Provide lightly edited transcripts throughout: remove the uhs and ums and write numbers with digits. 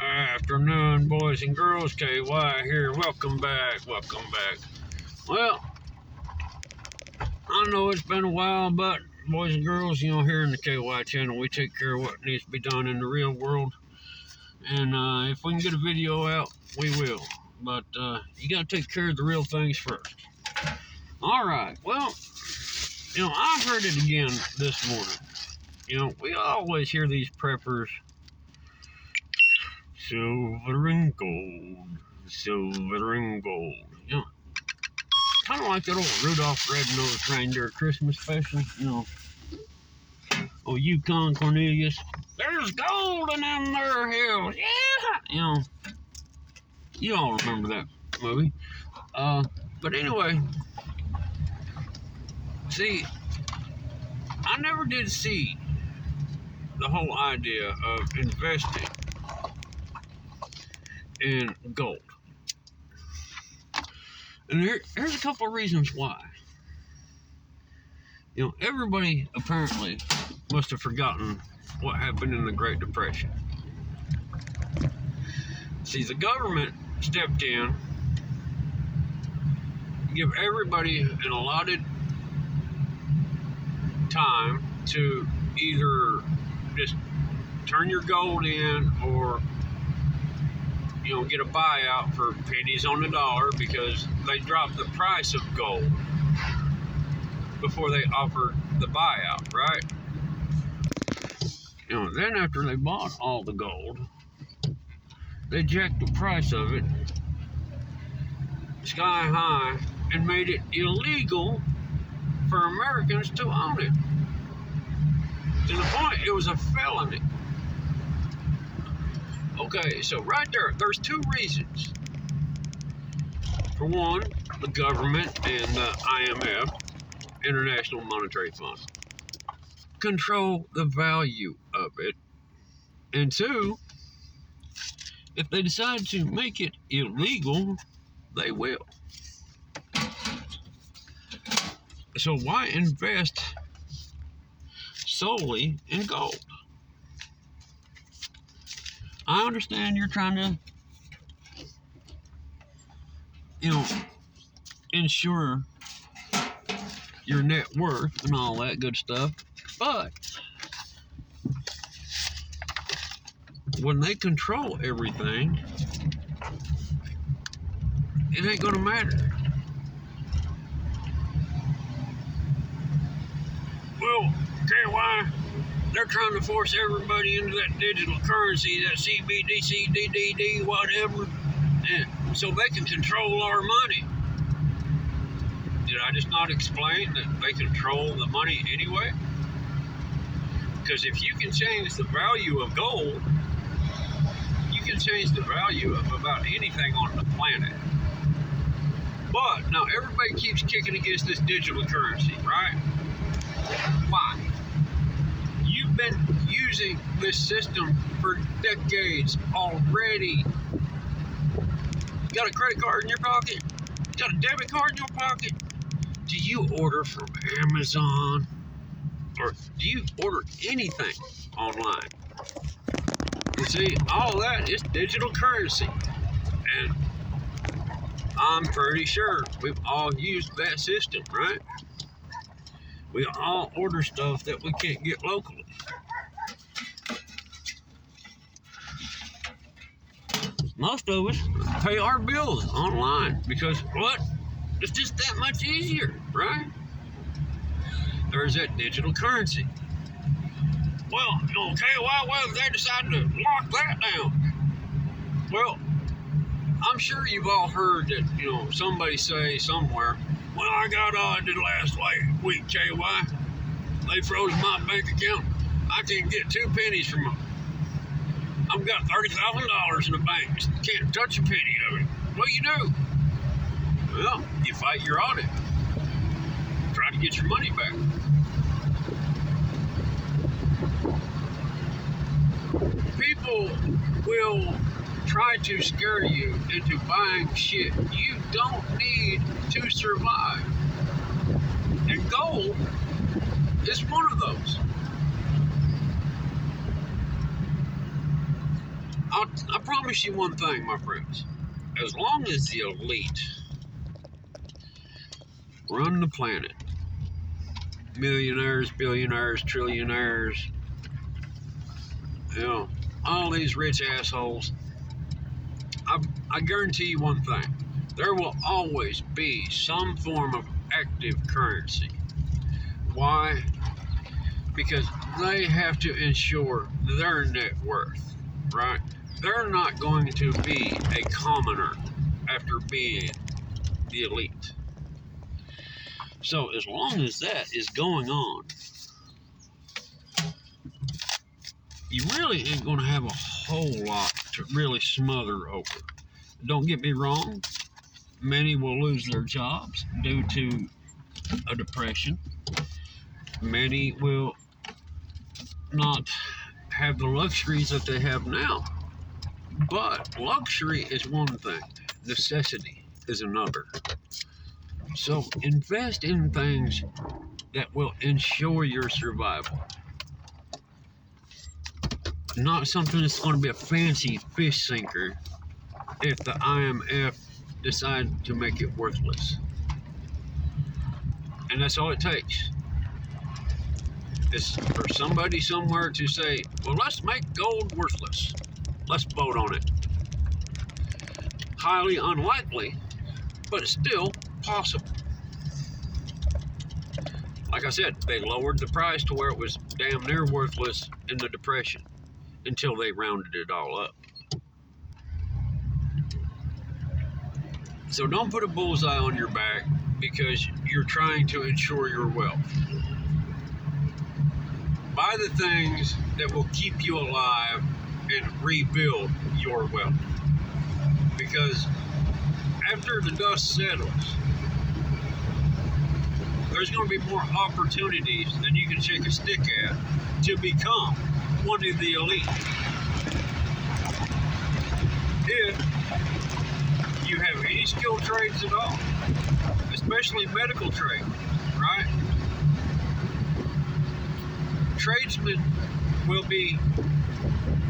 Afternoon, boys and girls. KY here. Welcome back. Well, I know it's been a while, but boys and girls, here in the KY channel, we take care of what needs to be done in the real world. And if we can get a video out, we will. But you got to take care of the real things first. All right. Well, I heard it again this morning. We always hear these preppers. Silver and gold, silver and gold. Kind of like that old Rudolph Red-Nosed Reindeer Christmas special. Oh, Yukon Cornelius. There's gold in them there hills. Yeah. You all remember that movie. But anyway, see, I never did see the whole idea of investing in gold. And here's a couple of reasons why. Everybody apparently must have forgotten what happened in the Great Depression. See, the government stepped in, give everybody an allotted time to either just turn your gold in or get a buyout for pennies on the dollar, because they dropped the price of gold before they offered the buyout, right? Then after they bought all the gold, they jacked the price of it sky high and made it illegal for Americans to own it. To the point it was a felony. Okay, so right there's two reasons. For one, the government and the IMF, International Monetary Fund, control the value of it. And two, if they decide to make it illegal, they will. So why invest solely in gold? I understand you're trying to, ensure your net worth and all that good stuff, but when they control everything, it ain't gonna matter. Well, KY, they're trying to force everybody into that digital currency, that CBDC, DDD, whatever, and so they can control our money. Did I just not explain that they control the money anyway? Because if you can change the value of gold, you can change the value of about anything on the planet. But now everybody keeps kicking against this digital currency, right? Why? You've been using this system for decades already. You got a credit card in your pocket? You got a debit card in your pocket? Do you order from Amazon? Or do you order anything online? You see, all that is digital currency. And I'm pretty sure we've all used that system, right? We all order stuff that we can't get locally. Most of us pay our bills online because what? It's just that much easier, right? There's that digital currency. Well, why did they decide to lock that down? Well, I'm sure you've all heard that, somebody say somewhere, well, I got audited last week, KY. They froze my bank account. I can't get 2 pennies from them. I've got $30,000 in the bank. Can't touch a penny of it. What do you do? Well, you fight your audit. Try to get your money back. People will try to scare you into buying shit you don't need to survive. And gold is one of those. I promise you one thing, my friends. As long as the elite run the planet, millionaires, billionaires, trillionaires, all these rich assholes, I guarantee you one thing. There will always be some form of active currency. Why? Because they have to ensure their net worth, right? They're not going to be a commoner after being the elite. So as long as that is going on, you really ain't going to have a whole lot to really smother over. Don't get me wrong, many will lose their jobs due to a depression. Many will not have the luxuries that they have now. But luxury is one thing, necessity is another. So invest in things that will ensure your survival. Not something that's going to be a fancy fish sinker if the IMF decide to make it worthless. And that's all it takes. It's for somebody somewhere to say, well, let's make gold worthless. Let's vote on it. Highly unlikely, but it's still possible. Like I said, they lowered the price to where it was damn near worthless in the Depression until they rounded it all up. So don't put a bullseye on your back because you're trying to ensure your wealth. Buy the things that will keep you alive and rebuild your wealth. Because after the dust settles, there's going to be more opportunities than you can shake a stick at to become one of the elite. If you have any skilled trades at all, especially medical trade, right? Tradesmen will be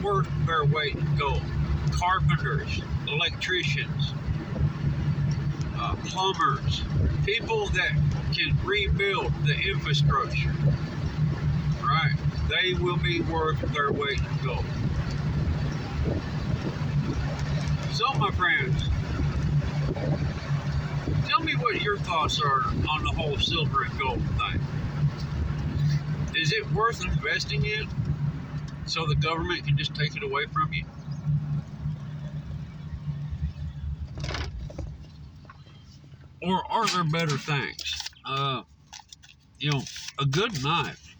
worth their weight in gold. Carpenters, electricians, plumbers, people that can rebuild the infrastructure, right? They will be worth their weight in gold. So, my friends, tell me what your thoughts are on the whole silver and gold thing. Is it worth investing in so the government can just take it away from you? Or are there better things? A good knife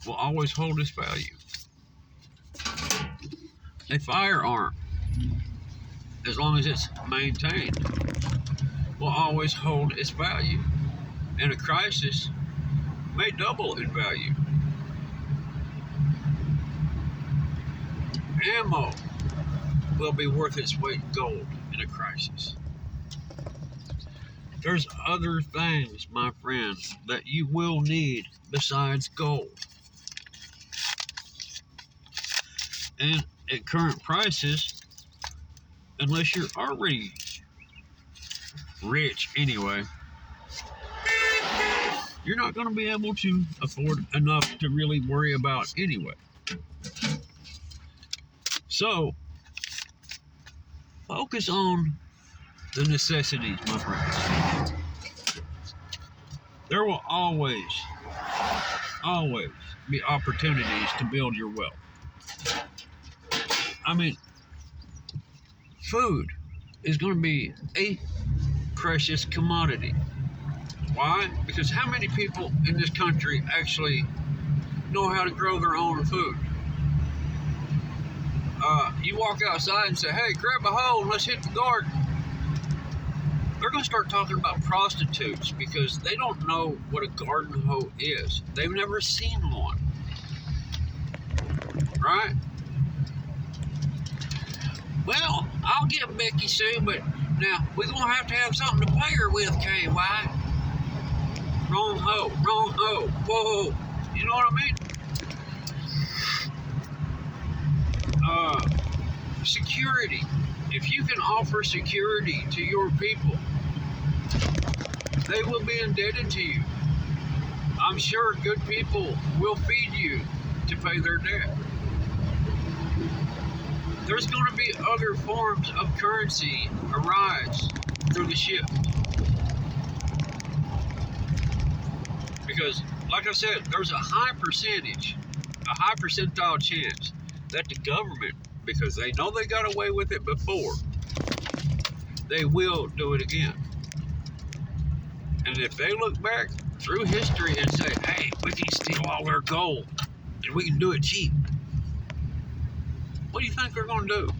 will always hold its value. A firearm, as long as it's maintained, will always hold its value. And a crisis may double in value. Ammo will be worth its weight in gold in a crisis. There's other things, my friends, that you will need besides gold. And at current prices, unless you're already rich anyway, you're not going to be able to afford enough to really worry about anyway. So, focus on the necessities, my friends. There will always be opportunities to build your wealth. I mean, food is going to be a precious commodity. Why? Because how many people in this country actually know how to grow their own food? You walk outside and say, hey, grab a hoe and let's hit the garden. They're going to start talking about prostitutes because they don't know what a garden hoe is. They've never seen one. Right? Well, I'll get Becky soon, but now we're going to have something to pay her with, KY. Wrong hoe. Whoa. You know what I mean? security. If you can offer security to your people, they will be indebted to you. I'm sure good people will feed you to pay their debt. There's going to be other forms of currency arise through the shift. Because, like I said, there's a high percentile chance that the government, because they know they got away with it before, they will do it again. And if they look back through history and say, hey, we can steal all their gold and we can do it cheap, what do you think they're going to do?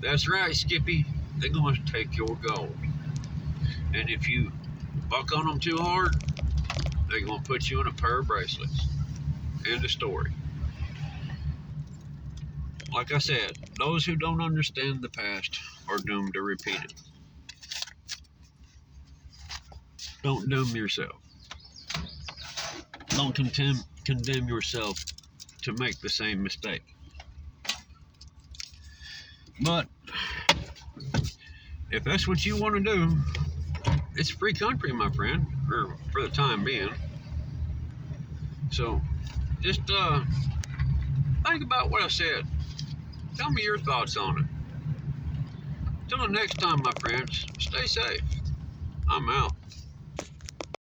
That's right, Skippy. They're going to take your gold. And if you buck on them too hard, they're going to put you in a pair of bracelets. End of story. Like I said, those who don't understand the past are doomed to repeat it. Don't doom yourself. Don't condemn yourself to make the same mistake. But if that's what you want to do, it's a free country, my friend, or for the time being. So just think about what I said. Tell me your thoughts on it. Till the next time, my friends, stay safe. I'm out.